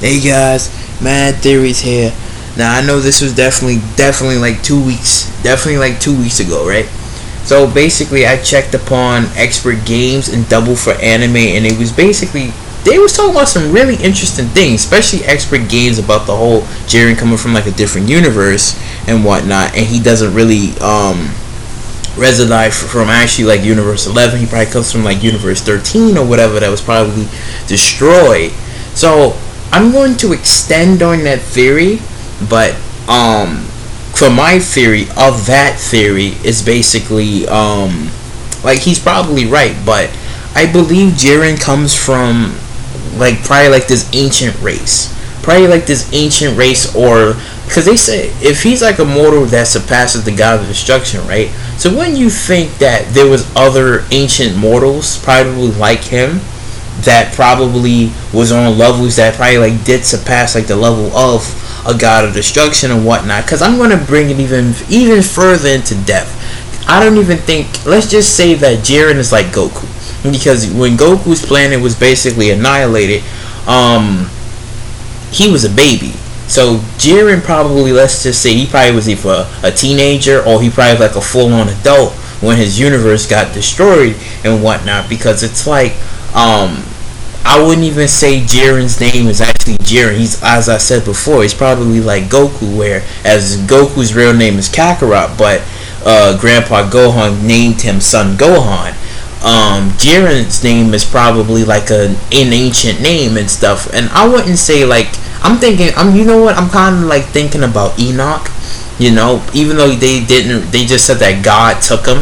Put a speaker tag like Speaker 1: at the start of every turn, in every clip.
Speaker 1: Hey guys, Mad Theories here. Now I know this was definitely like 2 weeks, ago, right? So basically, I checked upon Expert Games and Double for Anime, and it was basically they was talking about some really interesting things, especially Expert Games about the whole Jiren coming from like a different universe and whatnot, and he doesn't really reside from actually like Universe 11. He probably comes from like Universe 13 or whatever that was probably destroyed. So I'm going to extend on that theory, but for my theory of that theory is basically like he's probably right, but I believe Jiren comes from like probably like this ancient race, or because they say if he's like a mortal that surpasses the god of destruction, right? So wouldn't you think that there was other ancient mortals probably like him that probably was on levels that probably like did surpass like the level of a god of destruction and whatnot? Because I'm going to bring it even further into depth. I don't even think, let's just say that Jiren is like Goku, because when Goku's planet was basically annihilated, he was a baby. So Jiren probably, let's just say he probably was either a teenager or he probably like a full-on adult when his universe got destroyed and whatnot, because it's like I wouldn't even say Jiren's name is actually Jiren. He's, as I said before, he's probably like Goku, where as Goku's real name is Kakarot, but Grandpa Gohan named him Son Gohan. Jiren's name is probably like an ancient name and stuff, and I wouldn't say like you know what, I'm kind of like thinking about Enoch, you know, even though they just said that God took him,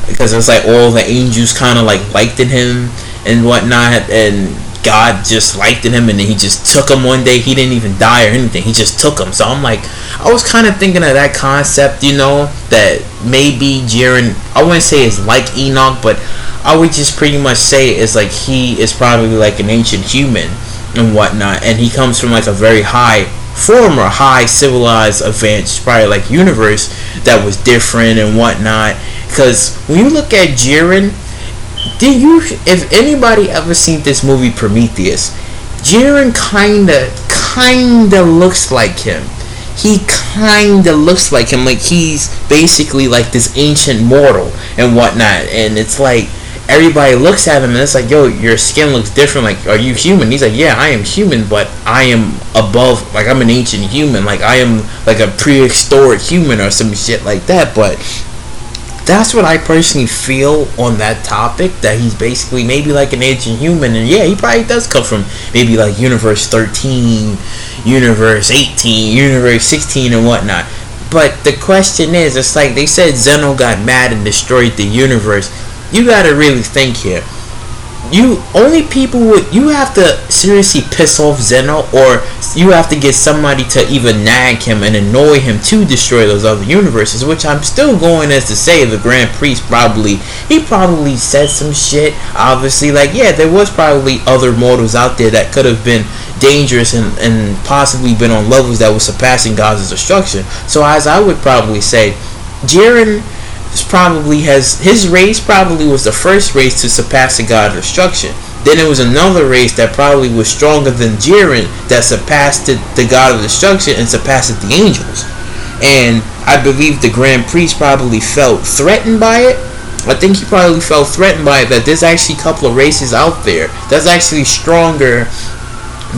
Speaker 1: because it's like all the angels kind of like liked in him and whatnot, and God just liked in him, and then he just took him one day. He didn't even die or anything, he just took him. So I'm like, I was kind of thinking of that concept, you know, that maybe Jiren, I wouldn't say is like Enoch, but I would just pretty much say it's like he is probably like an ancient human and whatnot, and he comes from like a very high civilized advanced probably like universe that was different and whatnot. Because when you look at Jiren, if anybody ever seen this movie Prometheus, Jiren kinda looks like him. He kinda looks like him, like he's basically like this ancient mortal and whatnot, and it's like everybody looks at him and it's like, yo, your skin looks different, like, are you human? He's like, yeah, I am human, but I am above, like, I'm an ancient human, like I am like a prehistoric human or some shit like that. But that's what I personally feel on that topic, that he's basically maybe like an ancient human. And yeah, he probably does come from maybe like Universe 13, Universe 18, Universe 16 and whatnot. But the question is, it's like they said Zeno got mad and destroyed the universe. You gotta really think here. You have to seriously piss off Zeno, or you have to get somebody to even nag him and annoy him to destroy those other universes, which I'm still going as to say the Grand Priest probably said some shit, obviously, like, yeah, there was probably other mortals out there that could have been dangerous and possibly been on levels that were surpassing God's destruction. So as I would probably say, Jiren his race probably was the first race to surpass the god of destruction. Then there was another race that probably was stronger than Jiren that surpassed the god of destruction and surpassed the angels. And I believe the Grand Priest probably felt threatened by it. I think he probably felt threatened by it, that there's actually a couple of races out there that's actually stronger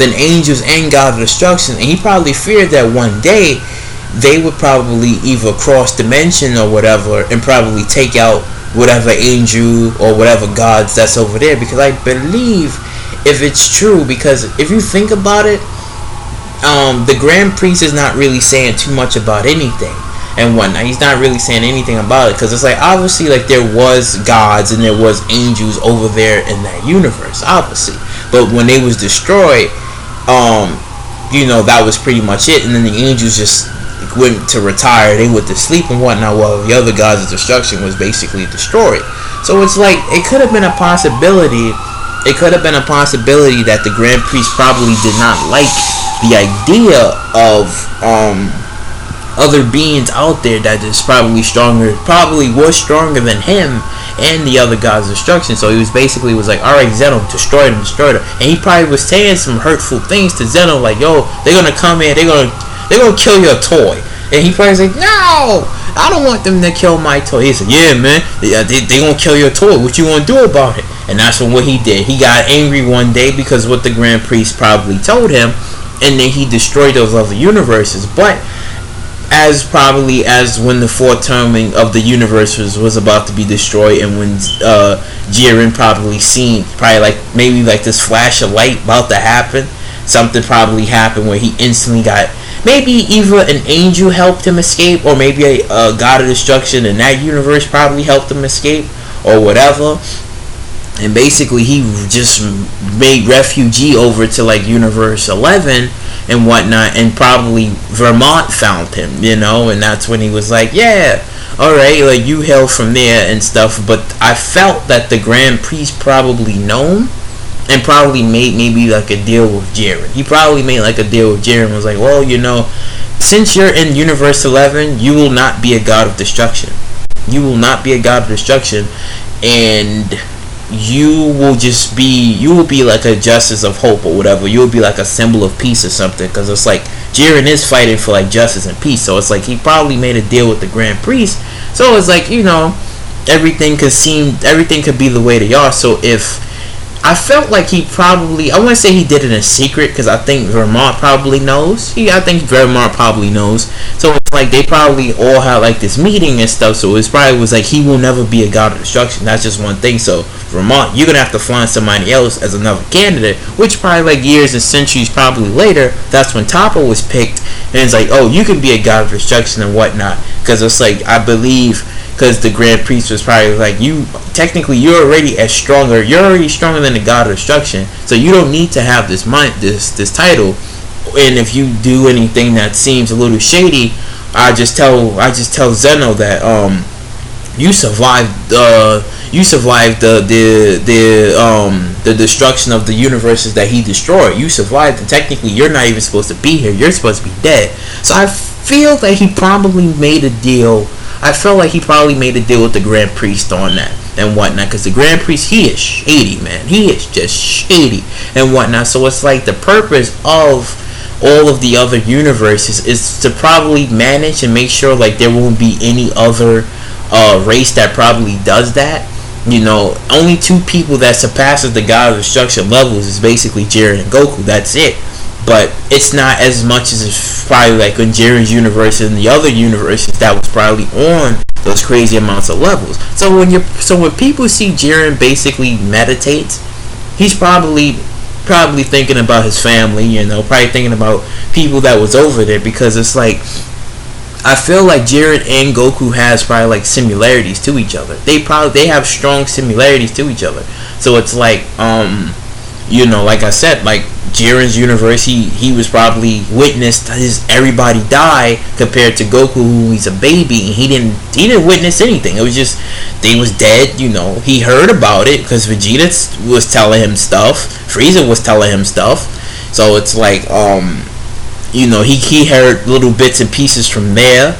Speaker 1: than angels and god of destruction, and he probably feared that one day they would probably either cross dimension or whatever and probably take out whatever angel or whatever gods that's over there. Because I believe, if it's true, because if you think about it, the Grand Priest is not really saying too much about anything and whatnot. He's not really saying anything about it, because it's like, obviously, like, there was gods and there was angels over there in that universe, obviously, but when they was destroyed, you know, that was pretty much it. And then the angels just went to retire, they went to sleep and whatnot, while the other gods of destruction was basically destroyed. So it's like, it could have been a possibility that the Grand Priest probably did not like the idea of other beings out there that is probably was stronger than him, and the other gods of destruction. So he was basically was like, all right, Zeno, destroy them, and he probably was saying some hurtful things to Zeno, like, yo, they're gonna come in, they're gonna kill your toy. And he probably was like, no, I don't want them to kill my toy. He said, yeah, man, they gonna kill your toy. What you gonna do about it? And that's what he did. He got angry one day because what the Grand Priest probably told him, and then he destroyed those other universes. But as when the foretelling of the universes was about to be destroyed, and when Jiren probably seen like maybe like this flash of light about to happen, something probably happened where he instantly got, maybe either an angel helped him escape, or maybe a god of destruction in that universe probably helped him escape, or whatever. And basically he just made refugee over to like universe 11 and whatnot, and probably Vermont found him, and that's when he was like, yeah, alright, like you hail from there and stuff. But I felt that the Grand Priest probably known and probably made maybe like a deal with Jiren. He probably made like a deal with Jiren, was like, well, since you're in universe 11, you will not be a god of destruction. You will not be a god of destruction, and you will be like a justice of hope or whatever. You'll be like a symbol of peace or something, because it's like Jiren is fighting for like justice and peace. So it's like he probably made a deal with the Grand Priest. So it's like, everything could be the way they are. So if I felt like he probably, I wouldn't say he did it in secret, because I think Vermont probably knows. I think Vermont probably knows. So it's like they probably all had like this meeting and stuff. So it's probably was like, he will never be a god of destruction. That's just one thing. So Vermont, you're gonna have to find somebody else as another candidate. Which probably like years and centuries probably later, that's when Toppo was picked. And it's like, oh, you can be a god of destruction and whatnot. Because it's like, I believe, because the Grand Priest was probably like, you're already stronger than the god of destruction, so you don't need to have this title. And if you do anything that seems a little shady, I just tell Zeno that you survived the destruction of the universes that he destroyed. You survived, and technically you're not even supposed to be here. You're supposed to be dead. So I feel that he probably made a deal. I felt like he probably made a deal with the Grand Priest on that and whatnot, because the Grand Priest, he is shady, man. He is just shady and whatnot. So it's like the purpose of all of the other universes is to probably manage and make sure like there won't be any other race that probably does that. Only two people that surpasses the god of destruction levels is basically Jiren and Goku. That's it. But it's not as much as it's probably like in Jiren's universe and the other universes that was probably on those crazy amounts of levels. So when people see Jiren basically meditates, he's probably thinking about his family, probably thinking about people that was over there, because it's like, I feel like Jiren and Goku has probably like similarities to each other. They have strong similarities to each other. So it's like, like I said, like Jiren's universe, he was probably witnessed everybody die, compared to Goku, who he's a baby, and he didn't witness anything. It was just they was dead. He heard about it because Vegeta was telling him stuff, Frieza was telling him stuff. So it's like he heard little bits and pieces from there.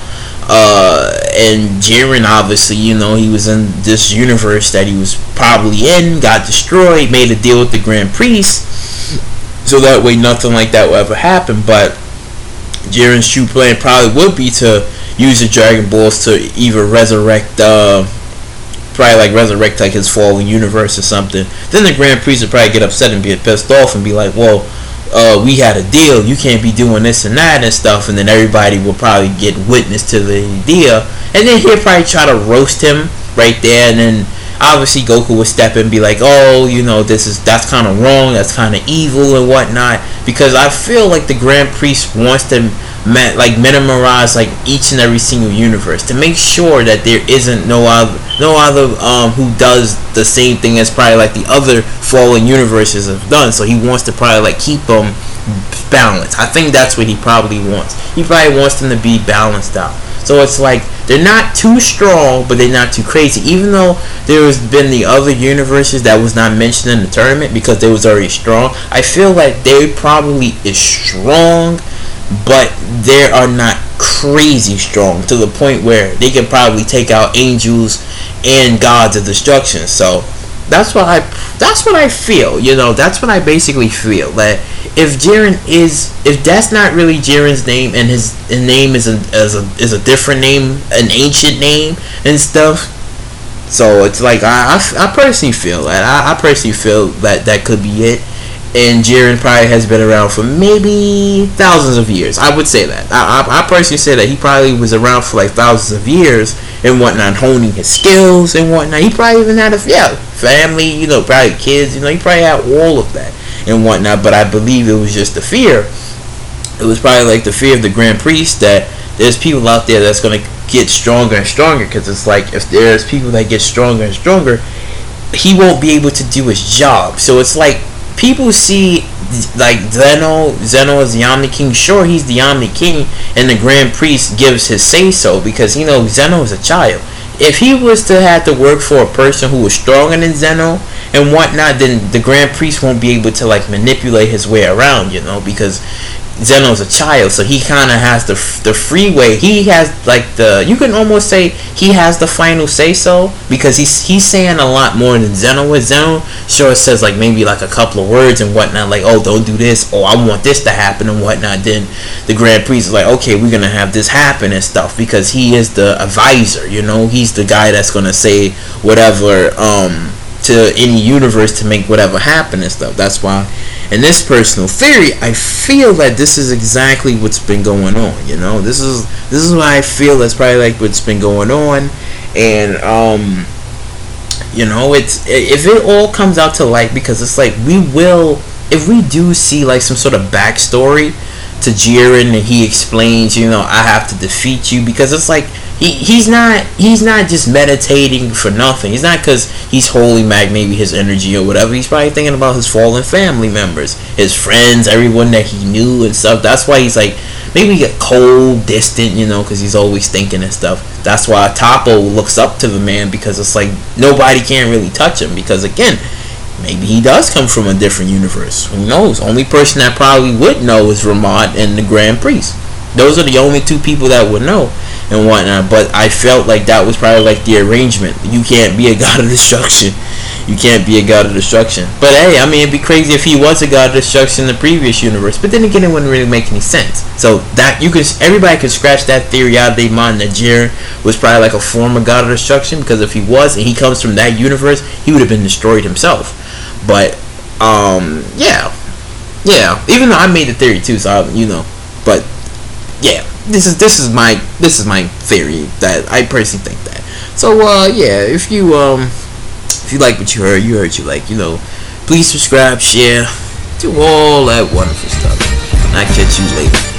Speaker 1: And Jiren, obviously, he was in this universe that he was probably in, got destroyed, made a deal with the Grand Priest, so that way nothing like that will ever happen. But Jiren's true plan probably would be to use the Dragon Balls to either resurrect like his fallen universe or something. Then the Grand Priest would probably get upset and be pissed off and be like, well, we had a deal, you can't be doing this and that and stuff. And then everybody will probably get witness to the deal, and then he'll probably try to roast him right there. And then obviously Goku would step in and be like, oh, that's kind of wrong, that's kind of evil and whatnot. Because I feel like the Grand Priest wants to minimize like each and every single universe, to make sure that there isn't no other who does the same thing as probably like the other fallen universes have done. So he wants to probably like keep them balanced. I think that's what he probably wants. He probably wants them to be balanced out. So it's like they're not too strong, but they're not too crazy. Even though there has been the other universes that was not mentioned in the tournament because they was already strong, I feel like they probably is strong, but they are not crazy strong, to the point where they can probably take out angels and gods of destruction. So that's what I feel. That's what I basically feel, that if that's not really Jiren's name, and his name is a different name, an ancient name and stuff. So it's like I personally feel that that could be it. And Jiren probably has been around for maybe thousands of years. I would say that. I personally say that he probably was around for like thousands of years and whatnot, honing his skills and whatnot. He probably even had a family, probably kids. He probably had all of that and whatnot. But I believe it was just the fear. It was probably like the fear of the Grand Priest, that there's people out there that's gonna get stronger and stronger. Because it's like, if there's people that get stronger and stronger, he won't be able to do his job. So it's like, people see like Zeno is the Omni King. Sure, he's the Omni King, and the Grand Priest gives his say so, because Zeno is a child. If he was to have to work for a person who was stronger than Zeno and whatnot, then the Grand Priest won't be able to like manipulate his way around, because Zeno's a child, so he kind of has the freeway. He has like you can almost say he has the final say so, because he's saying a lot more than Zeno is. Zeno sure says like maybe like a couple of words and whatnot, like, oh, don't do this, oh, I want this to happen and whatnot. Then the Grand Priest is like, okay, we're gonna have this happen and stuff, because he is the advisor. He's the guy that's gonna say whatever to any universe to make whatever happen and stuff. That's why, in this personal theory, I feel that this is exactly what's been going on. This is what I feel that's probably like what's been going on. And it's, if it all comes out to light, because it's like, if we do see like some sort of backstory to Jiren, and he explains, I have to defeat you, because it's like, he's not just meditating for nothing. He's not because he's holding back maybe his energy or whatever. He's probably thinking about his fallen family members, his friends, everyone that he knew and stuff. That's why he's like, maybe get cold, distant, because he's always thinking and stuff. That's why Toppo looks up to the man, because it's like nobody can really touch him, because again, maybe he does come from a different universe. Who knows? Only person that probably would know is Ramad and the Grand Priest. Those are the only two people that would know and whatnot. But I felt like that was probably like the arrangement. You can't be a god of destruction. You can't be a god of destruction. But hey, I mean, it'd be crazy if he was a god of destruction in the previous universe. But then again, it wouldn't really make any sense. So that everybody could scratch that theory out of their mind, that Jiren was probably like a former god of destruction, because if he was and he comes from that universe, he would have been destroyed himself. But yeah. Even though I made the theory too, so but yeah, this is my theory, that I personally think that. So yeah, if you like what you heard, you like, please subscribe, share, do all that wonderful stuff. And I'll catch you later.